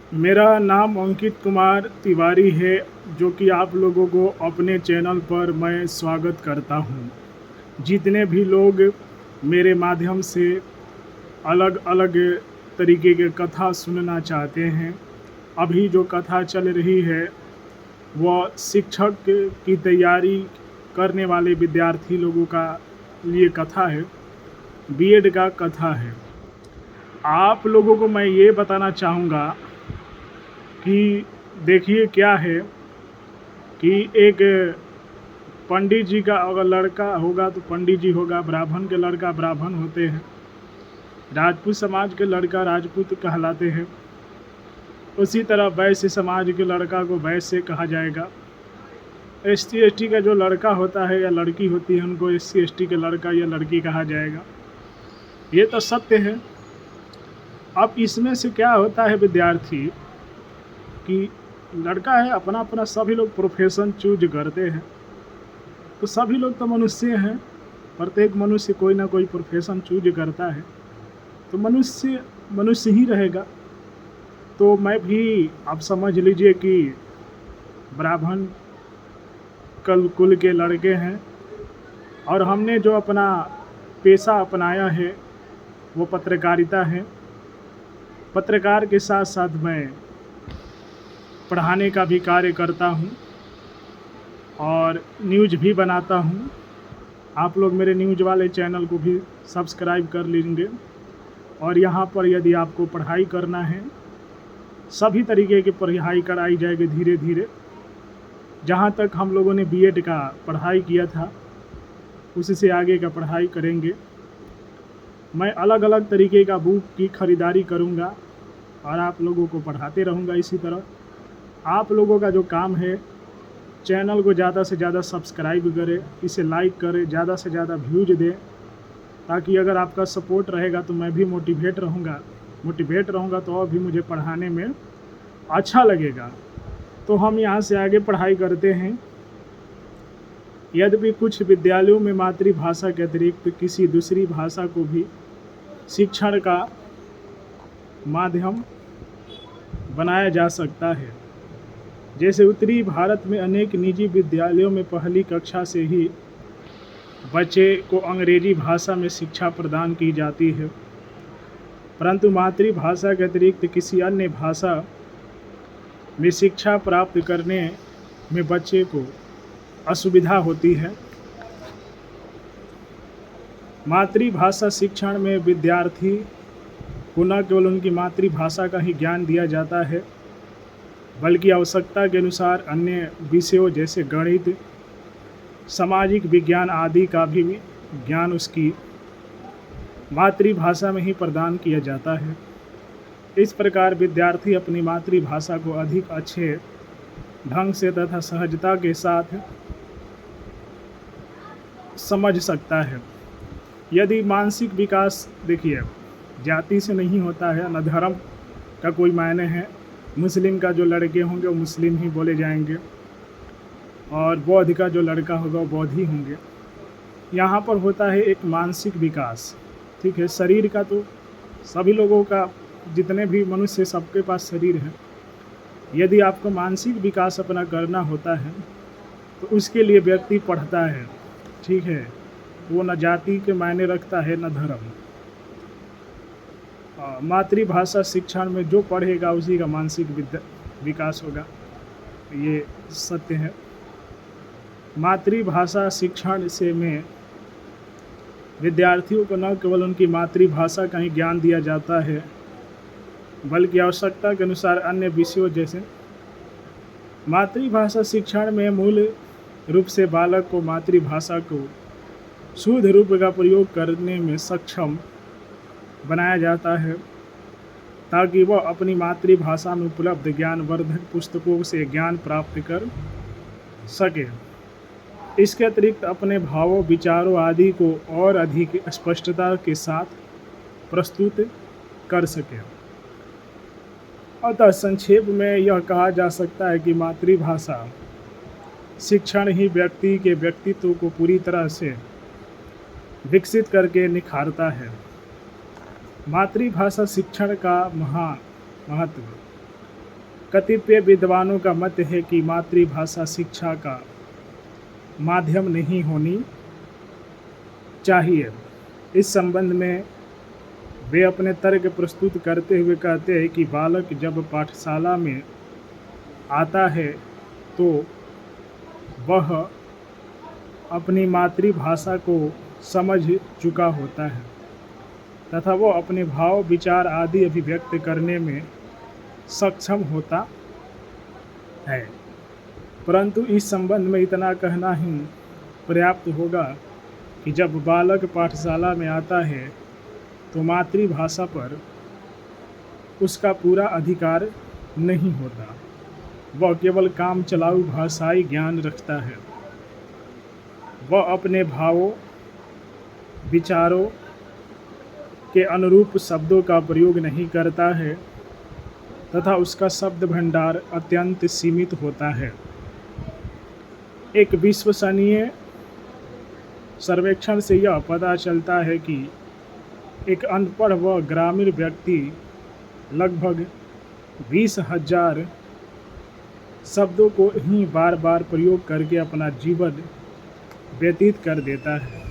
मेरा नाम अंकित कुमार तिवारी है, जो कि आप लोगों को अपने चैनल पर मैं स्वागत करता हूं। जितने भी लोग मेरे माध्यम से अलग अलग तरीके के कथा सुनना चाहते हैं, अभी जो कथा चल रही है वह शिक्षक की तैयारी करने वाले विद्यार्थी लोगों का लिए कथा है, बीएड का कथा है। आप लोगों को मैं ये बताना चाहूँगा कि देखिए क्या है कि एक पंडित जी का अगर लड़का होगा तो पंडित जी होगा, ब्राह्मण के लड़का ब्राह्मण होते हैं, राजपूत समाज के लड़का राजपूत कहलाते हैं। उसी तरह वैश्य समाज के लड़का को वैश्य कहा जाएगा। एसटी एसटी का जो लड़का होता है या लड़की होती है, उनको एससी एसटी के लड़का या लड़की कहा जाएगा। ये तो सत्य है। अब इसमें से क्या होता है विद्यार्थी कि लड़का है, अपना अपना सभी लोग प्रोफेशन चूज करते हैं। तो सभी लोग तो मनुष्य हैं, प्रत्येक मनुष्य कोई ना कोई प्रोफेशन चूज करता है, तो मनुष्य मनुष्य ही रहेगा। तो मैं भी, आप समझ लीजिए कि ब्राह्मण कुल के लड़के हैं, और हमने जो अपना पेशा अपनाया है वो पत्रकारिता है। पत्रकार के साथ साथ मैं पढ़ाने का भी कार्य करता हूँ और न्यूज़ भी बनाता हूँ। आप लोग मेरे न्यूज़ वाले चैनल को भी सब्सक्राइब कर लेंगे। और यहाँ पर यदि आपको पढ़ाई करना है, सभी तरीके की पढ़ाई कराई जाएगी धीरे धीरे। जहाँ तक हम लोगों ने बीएड का पढ़ाई किया था, उससे आगे का पढ़ाई करेंगे। मैं अलग अलग तरीके का बुक की ख़रीदारी करूँगा और आप लोगों को पढ़ाते रहूँगा। इसी तरह आप लोगों का जो काम है, चैनल को ज़्यादा से ज़्यादा सब्सक्राइब करें, इसे लाइक करें, ज़्यादा से ज़्यादा व्यूज दें, ताकि अगर आपका सपोर्ट रहेगा तो मैं भी मोटिवेट रहूँगा तो और भी मुझे पढ़ाने में अच्छा लगेगा। तो हम यहाँ से आगे पढ़ाई करते हैं। यद्यपि कुछ विद्यालयों में मातृभाषा के अतिरिक्त किसी दूसरी भाषा को भी शिक्षण का माध्यम बनाया जा सकता है। जैसे उत्तरी भारत में अनेक निजी विद्यालयों में पहली कक्षा से ही बच्चे को अंग्रेजी भाषा में शिक्षा प्रदान की जाती है, परंतु मातृभाषा के अतिरिक्त किसी अन्य भाषा में शिक्षा प्राप्त करने में बच्चे को असुविधा होती है। मातृभाषा शिक्षण में विद्यार्थी को न केवल उनकी मातृभाषा का ही ज्ञान दिया जाता है, बल्कि आवश्यकता के अनुसार अन्य विषयों जैसे गणित, सामाजिक विज्ञान आदि का भी ज्ञान उसकी मातृभाषा में ही प्रदान किया जाता है। इस प्रकार विद्यार्थी अपनी मातृभाषा को अधिक अच्छे ढंग से तथा सहजता के साथ समझ सकता है। यदि मानसिक विकास, देखिए, जाति से नहीं होता है, न धर्म का कोई मायने है। मुस्लिम का जो लड़के होंगे वो मुस्लिम ही बोले जाएंगे, और बौद्ध का जो लड़का होगा वो बौद्ध ही होंगे। यहाँ पर होता है एक मानसिक विकास, ठीक है। शरीर का तो सभी लोगों का, जितने भी मनुष्य, सबके पास शरीर है। यदि आपको मानसिक विकास अपना करना होता है तो उसके लिए व्यक्ति पढ़ता है, ठीक है। वो न जाति के मायने रखता है न धर्म। मातृभाषा शिक्षण में जो पढ़ेगा उसी का मानसिक विकास होगा, ये सत्य है। मातृभाषा शिक्षण से में विद्यार्थियों को न केवल उनकी मातृभाषा का ही ज्ञान दिया जाता है, बल्कि आवश्यकता के अनुसार अन्य विषयों जैसे मातृभाषा शिक्षण में मूल रूप से बालक को मातृभाषा को शुद्ध रूप का प्रयोग करने में सक्षम बनाया जाता है, ताकि वह अपनी मातृभाषा में उपलब्ध ज्ञानवर्धक पुस्तकों से ज्ञान प्राप्त कर सके। इसके अतिरिक्त अपने भावों, विचारों आदि को और अधिक स्पष्टता के साथ प्रस्तुत कर सके। अतः संक्षेप में यह कहा जा सकता है कि मातृभाषा शिक्षण ही व्यक्ति के व्यक्तित्व को पूरी तरह से विकसित करके निखारता है। मातृभाषा शिक्षण का महत्व कतिपय विद्वानों का मत है कि मातृभाषा शिक्षा का माध्यम नहीं होनी चाहिए। इस संबंध में वे अपने तर्क प्रस्तुत करते हुए कहते हैं कि बालक जब पाठशाला में आता है तो वह अपनी मातृभाषा को समझ चुका होता है तथा वो अपने भाव विचार आदि अभिव्यक्त करने में सक्षम होता है। परंतु इस संबंध में इतना कहना ही पर्याप्त होगा कि जब बालक पाठशाला में आता है तो मातृभाषा पर उसका पूरा अधिकार नहीं होता, वह केवल काम चलाऊ भाषाई ज्ञान रखता है। वह अपने भावों विचारों के अनुरूप शब्दों का प्रयोग नहीं करता है तथा उसका शब्द भंडार अत्यंत सीमित होता है। एक विश्वसनीय सर्वेक्षण से यह पता चलता है कि एक अनपढ़ व ग्रामीण व्यक्ति लगभग 20,000 शब्दों को ही बार बार प्रयोग करके अपना जीवन व्यतीत कर देता है,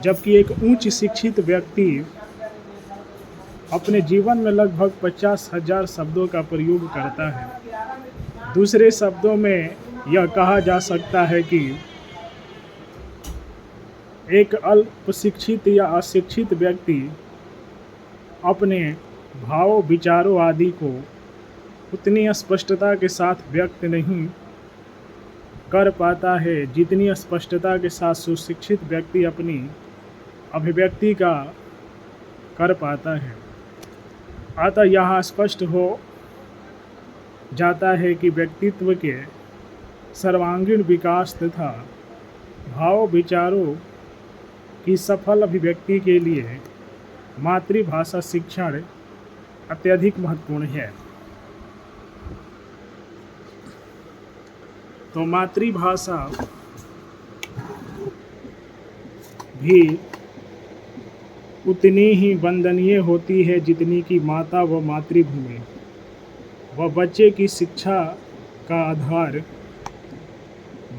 जबकि एक उच्च शिक्षित व्यक्ति अपने जीवन में लगभग 50,000 शब्दों का प्रयोग करता है। दूसरे शब्दों में यह कहा जा सकता है कि एक अल्प शिक्षित या अशिक्षित व्यक्ति अपने भावों विचारों आदि को उतनी स्पष्टता के साथ व्यक्त नहीं कर पाता है जितनी स्पष्टता के साथ सुशिक्षित व्यक्ति अपनी अभिव्यक्ति का कर पाता है। अतः यहाँ स्पष्ट हो जाता है कि व्यक्तित्व के सर्वांगीण विकास तथा भाव विचारों की सफल अभिव्यक्ति के लिए मातृभाषा शिक्षण अत्यधिक महत्वपूर्ण है। तो मातृभाषा भी उतनी ही वंदनीय होती है जितनी कि माता व मातृभूमि व बच्चे की शिक्षा का आधार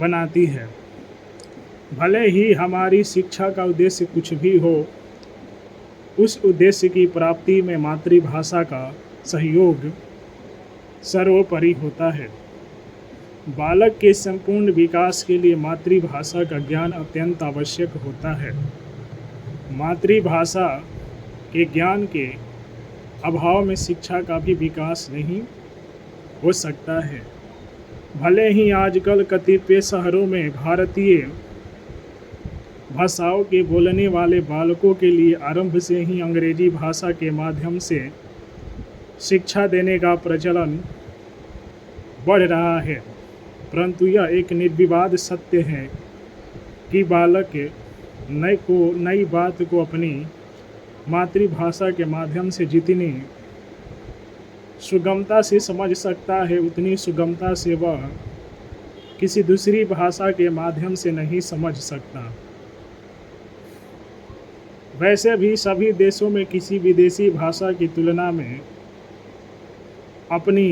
बनाती है। भले ही हमारी शिक्षा का उद्देश्य कुछ भी हो, उस उद्देश्य की प्राप्ति में मातृभाषा का सहयोग सर्वोपरि होता है। बालक के संपूर्ण विकास के लिए मातृभाषा का ज्ञान अत्यंत आवश्यक होता है। मातृभाषा के ज्ञान के अभाव में शिक्षा का भी विकास नहीं हो सकता है। भले ही आजकल कतिपय शहरों में भारतीय भाषाओं के बोलने वाले बालकों के लिए आरंभ से ही अंग्रेजी भाषा के माध्यम से शिक्षा देने का प्रचलन बढ़ रहा है, परंतु यह एक निर्विवाद सत्य है कि बालक नई बात को अपनी मातृभाषा के माध्यम से जितनी सुगमता से समझ सकता है, उतनी सुगमता से वह किसी दूसरी भाषा के माध्यम से नहीं समझ सकता। वैसे भी सभी देशों में किसी विदेशी भाषा की तुलना में अपनी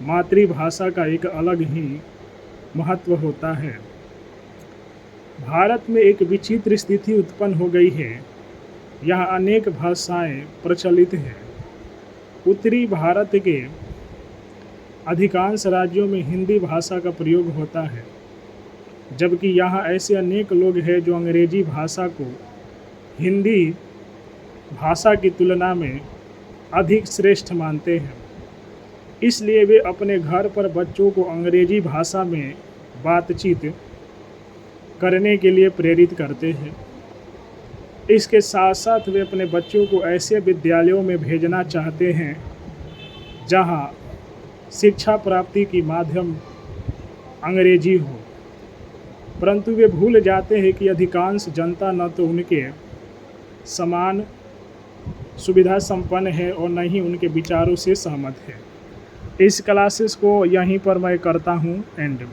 मातृभाषा का एक अलग ही महत्व होता है। भारत में एक विचित्र स्थिति उत्पन्न हो गई है। यहाँ अनेक भाषाएं प्रचलित हैं। उत्तरी भारत के अधिकांश राज्यों में हिंदी भाषा का प्रयोग होता है, जबकि यहाँ ऐसे अनेक लोग हैं जो अंग्रेजी भाषा को हिंदी भाषा की तुलना में अधिक श्रेष्ठ मानते हैं। इसलिए वे अपने घर पर बच्चों को अंग्रेजी भाषा में बातचीत करने के लिए प्रेरित करते हैं। इसके साथ साथ वे अपने बच्चों को ऐसे विद्यालयों में भेजना चाहते हैं जहां शिक्षा प्राप्ति की माध्यम अंग्रेजी हो, परंतु वे भूल जाते हैं कि अधिकांश जनता न तो उनके समान सुविधा संपन्न है और न ही उनके विचारों से सहमत है। इस क्लासेस को यहीं पर मैं करता हूँ एंड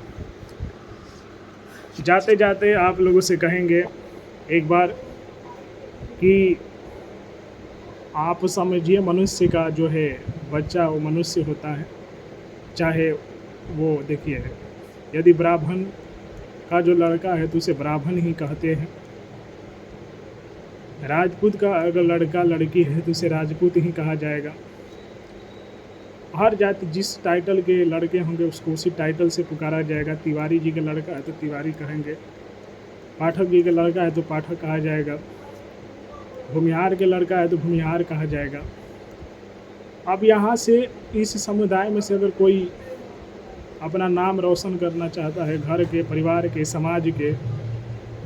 जाते जाते आप लोगों से कहेंगे एक बार कि आप समझिए मनुष्य का जो है बच्चा वो मनुष्य होता है, चाहे वो देखिए, यदि ब्राह्मण का जो लड़का है तो उसे ब्राह्मण ही कहते हैं, राजपूत का अगर लड़का लड़की है तो उसे राजपूत ही कहा जाएगा। हर जाति जिस टाइटल के लड़के होंगे उसको उसी टाइटल से पुकारा जाएगा। तिवारी जी का लड़का है तो तिवारी कहेंगे, पाठक जी का लड़का है तो पाठक कहा जाएगा, भूमिहार के लड़का है तो भूमिहार कहा जाएगा। अब यहाँ से इस समुदाय में से अगर कोई अपना नाम रोशन करना चाहता है, घर के, परिवार के, समाज के,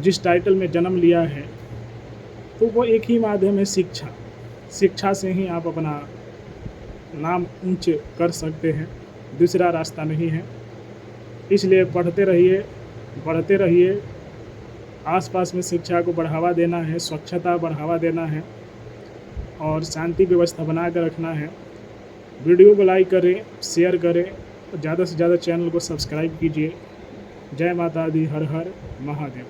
जिस टाइटल में जन्म लिया है, तो वो एक ही माध्यम है, शिक्षा। शिक्षा से ही आप अपना नाम ऊंच कर सकते हैं, दूसरा रास्ता नहीं है। इसलिए पढ़ते रहिए, बढ़ते रहिए। आसपास में शिक्षा को बढ़ावा देना है, स्वच्छता बढ़ावा देना है और शांति व्यवस्था बना कर रखना है। वीडियो को लाइक करें, शेयर करें, ज़्यादा से ज़्यादा चैनल को सब्सक्राइब कीजिए। जय माता दी, हर हर महादेव।